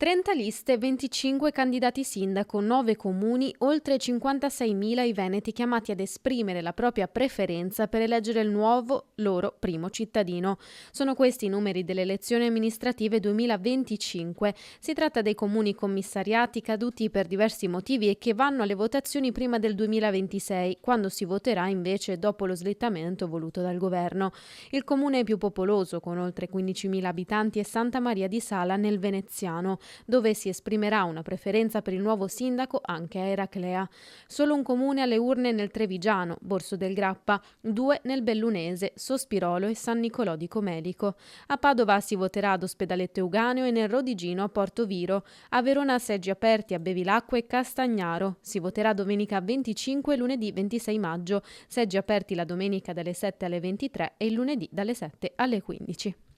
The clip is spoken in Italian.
30 liste, 25 candidati sindaco, 9 comuni, oltre 56.000 i veneti chiamati ad esprimere la propria preferenza per eleggere il nuovo loro primo cittadino. Sono questi i numeri delle elezioni amministrative 2025. Si tratta dei comuni commissariati caduti per diversi motivi e che vanno alle votazioni prima del 2026, quando si voterà invece dopo lo slittamento voluto dal governo. Il comune più popoloso, con oltre 15.000 abitanti, è Santa Maria di Sala nel Veneziano, dove si esprimerà una preferenza per il nuovo sindaco anche a Eraclea. Solo un comune alle urne nel Trevigiano, Borso del Grappa, 2 nel Bellunese, Sospirolo e San Nicolò di Comelico. A Padova si voterà ad Ospedaletto Euganeo e nel Rodigino a Porto Viro. A Verona seggi aperti a Bevilacqua e Castagnaro. Si voterà domenica 25 e lunedì 26 maggio. Seggi aperti la domenica dalle 7 alle 23 e il lunedì dalle 7 alle 15.